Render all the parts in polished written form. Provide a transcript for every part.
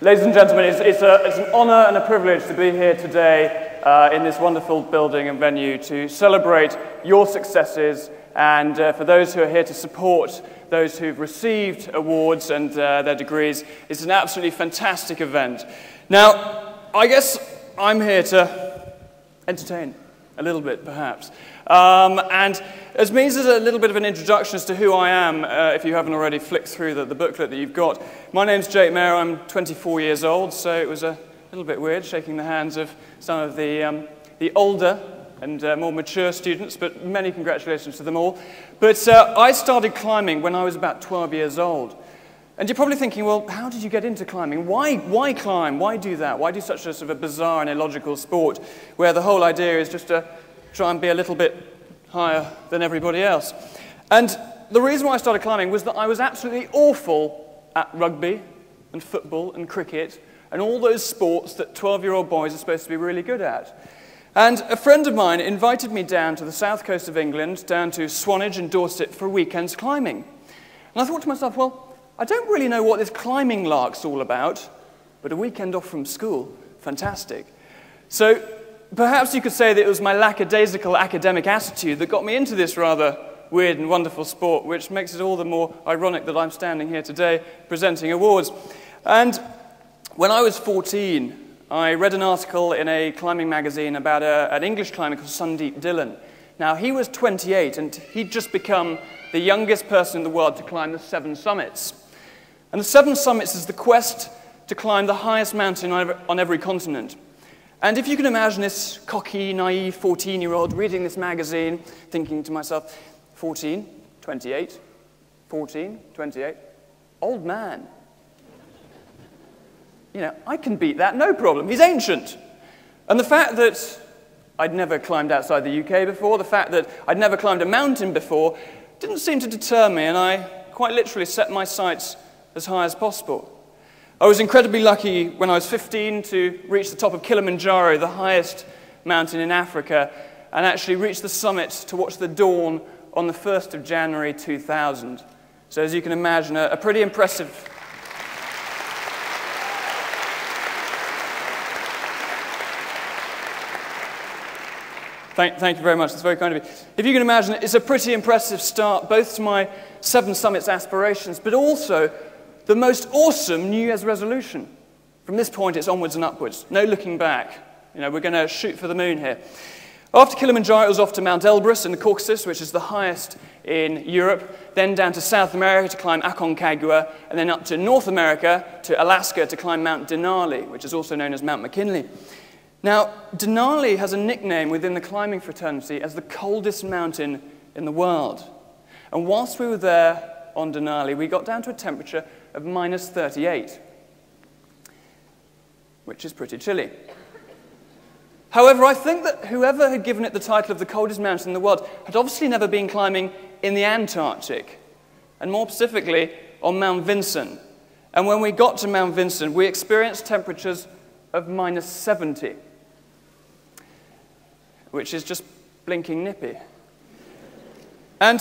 Ladies and gentlemen, it's an honor and a privilege to be here today in this wonderful building and venue to celebrate your successes and for those who are here to support those who've received awards and their degrees. It's an absolutely fantastic event. Now, I guess I'm here to entertain a little bit, perhaps. And as means as a little bit of an introduction as to who I am, if you haven't already flicked through the booklet that you've got. My name's Meyer, I'm 24 years old, so it was a little bit weird shaking the hands of some of the older and more mature students, but many congratulations to them all. But I started climbing when I was about 12 years old. And you're probably thinking, well, how did you get into climbing? Why climb? Why do that? Why do such a sort of a bizarre and illogical sport where the whole idea is just to try and be a little bit higher than everybody else? And the reason why I started climbing was that I was absolutely awful at rugby and football and cricket and all those sports that 12-year-old boys are supposed to be really good at. And a friend of mine invited me down to the south coast of England, down to Swanage and Dorset for a weekend's climbing. And I thought to myself, well, I don't really know what this climbing lark's all about, but a weekend off from school, fantastic. So perhaps you could say that it was my lackadaisical academic attitude that got me into this rather weird and wonderful sport, which makes it all the more ironic that I'm standing here today presenting awards. And when I was 14, I read an article in a climbing magazine about an English climber called Sundeep Dillon. Now, he was 28, and he'd just become the youngest person in the world to climb the 7 summits. And the 7 summits is the quest to climb the highest mountain on every continent. And if you can imagine this cocky, naive 14-year-old reading this magazine, thinking to myself, 14, 28, 14, 28, old man. You know, I can beat that, no problem. He's ancient. And the fact that I'd never climbed outside the UK before, the fact that I'd never climbed a mountain before, didn't seem to deter me, and I quite literally set my sights as high as possible. I was incredibly lucky when I was 15 to reach the top of Kilimanjaro, the highest mountain in Africa, and actually reach the summit to watch the dawn on the 1st of January 2000. So as you can imagine, a pretty impressive... Thank you very much. That's very kind of you. If you can imagine, it's a pretty impressive start, both to my 7 summits aspirations, but also the most awesome New Year's resolution. From this point, it's onwards and upwards. No looking back. You know, we're going to shoot for the moon here. After Kilimanjaro, it was off to Mt Everest in the Caucasus, which is the highest in Europe, then down to South America to climb Aconcagua, and then up to North America, to Alaska, to climb Mount Denali, which is also known as Mount McKinley. Now, Denali has a nickname within the climbing fraternity as the coldest mountain in the world. And whilst we were there on Denali, we got down to a temperature of minus 38, which is pretty chilly. However, I think that whoever had given it the title of the coldest mountain in the world had obviously never been climbing in the Antarctic, and more specifically on Mount Vinson. And when we got to Mount Vinson, we experienced temperatures of minus 70. Which is just blinking nippy. And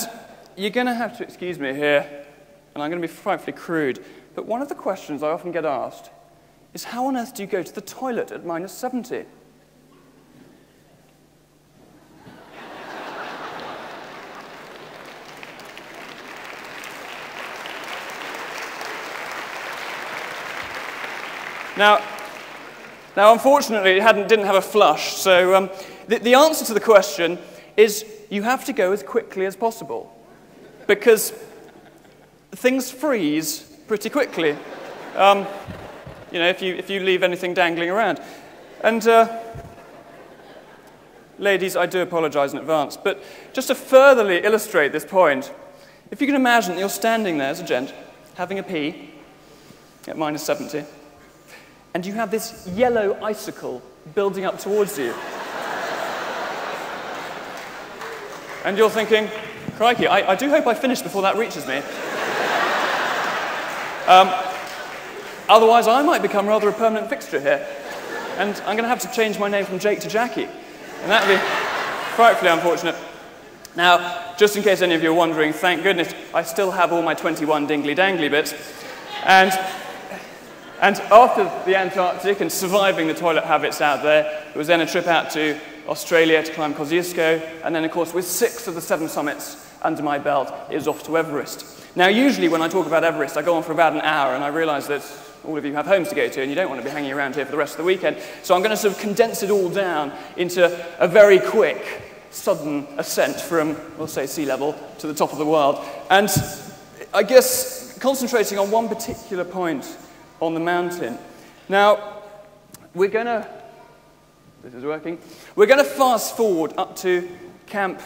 you're going to have to excuse me here, and I'm going to be frightfully crude, but one of the questions I often get asked is, how on earth do you go to the toilet at minus 70? Now, unfortunately, it didn't have a flush, so the answer to the question is you have to go as quickly as possible, because things freeze pretty quickly, you know, if you leave anything dangling around. And ladies, I do apologize in advance, but just to furtherly illustrate this point, if you can imagine that you're standing there as a gent, having a pee at minus 70, and you have this yellow icicle building up towards you. And you're thinking, crikey, I do hope I finish before that reaches me. Otherwise, I might become rather a permanent fixture here. And I'm going to have to change my name from Jake to Jackie. And that would be frightfully unfortunate. Now, just in case any of you are wondering, thank goodness, I still have all my 21 dingly-dangly bits. And And after the Antarctic and surviving the toilet habits out there, it was then a trip out to Australia to climb Kosciuszko, and then, of course, with 6 of the 7 summits under my belt, it was off to Everest. Now, usually when I talk about Everest, I go on for about an hour, and I realize that all of you have homes to go to, and you don't want to be hanging around here for the rest of the weekend. So I'm going to sort of condense it all down into a very quick, sudden ascent from, we'll say, sea level to the top of the world. And I guess concentrating on one particular point on the mountain. Now, we're going to fast forward up to camp,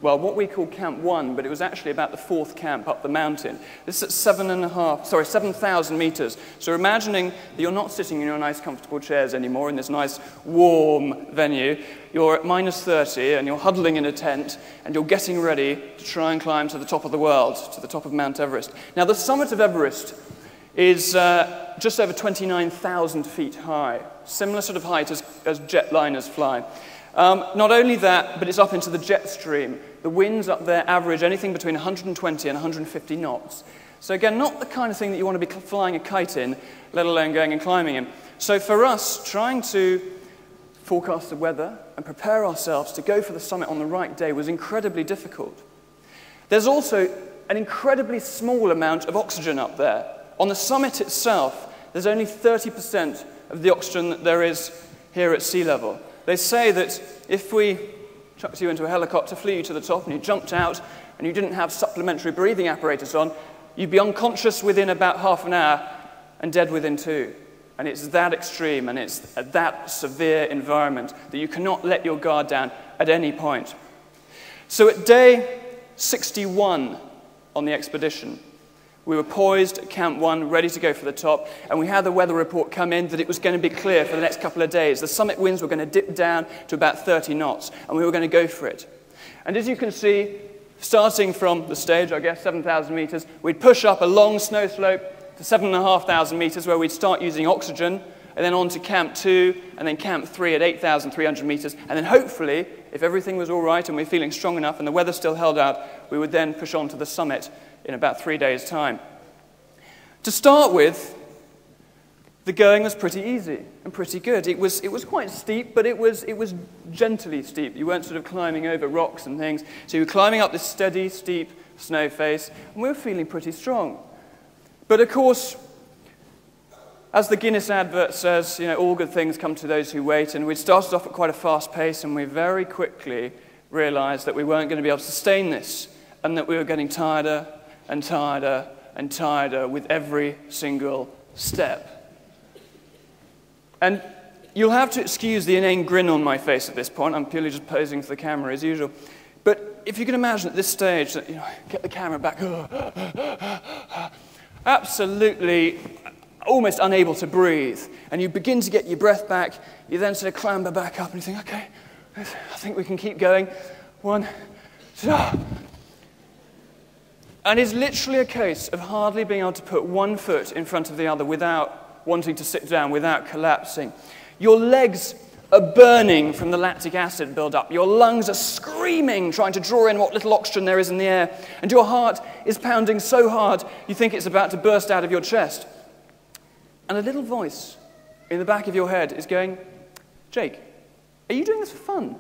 well, what we call Camp 1, but it was actually about the 4th camp up the mountain. This is at 7,000 meters. So imagining that you're not sitting in your nice comfortable chairs anymore in this nice warm venue. You're at -30 and you're huddling in a tent and you're getting ready to try and climb to the top of the world, to the top of Mount Everest. Now, the summit of Everest is just over 29,000 feet high, similar sort of height as jetliners fly. Not only that, but it's up into the jet stream. The winds up there average anything between 120 and 150 knots. So again, not the kind of thing that you want to be flying a kite in, let alone going and climbing in. So for us, trying to forecast the weather and prepare ourselves to go for the summit on the right day was incredibly difficult. There's also an incredibly small amount of oxygen up there. On the summit itself, there's only 30% of the oxygen that there is here at sea level. They say that if we chucked you into a helicopter, flew you to the top, and you jumped out, and you didn't have supplementary breathing apparatus on, you'd be unconscious within about half an hour and dead within 2. And it's that extreme, and it's that severe environment that you cannot let your guard down at any point. So at day 61 on the expedition, we were poised at Camp 1, ready to go for the top, and we had the weather report come in that it was going to be clear for the next couple of days. The summit winds were going to dip down to about 30 knots, and we were going to go for it. And as you can see, starting from the stage, I guess, 7,000 meters, we'd push up a long snow slope to 7,500 meters, where we'd start using oxygen, and then on to Camp 2, and then Camp 3 at 8,300 meters, and then hopefully, if everything was all right and we're feeling strong enough and the weather still held out, we would then push on to the summit in about 3 days' time. To start with, the going was pretty easy and pretty good. It was quite steep, but it was gently steep. You weren't sort of climbing over rocks and things. So you were climbing up this steady, steep snow face, and we were feeling pretty strong. But of course, as the Guinness advert says, you know, all good things come to those who wait, and we'd started off at quite a fast pace, and we very quickly realized that we weren't going to be able to sustain this, and that we were getting tireder and tireder and tireder with every single step. And you'll have to excuse the inane grin on my face at this point. I'm purely just posing for the camera as usual. But if you can imagine at this stage that, you know, get the camera back, absolutely almost unable to breathe, and you begin to get your breath back, you then sort of clamber back up and you think, okay, I think we can keep going. 1, 2. And it's literally a case of hardly being able to put one foot in front of the other without wanting to sit down, without collapsing. Your legs are burning from the lactic acid buildup. Your lungs are screaming, trying to draw in what little oxygen there is in the air. And your heart is pounding so hard, you think it's about to burst out of your chest. And a little voice in the back of your head is going, Jake, are you doing this for fun?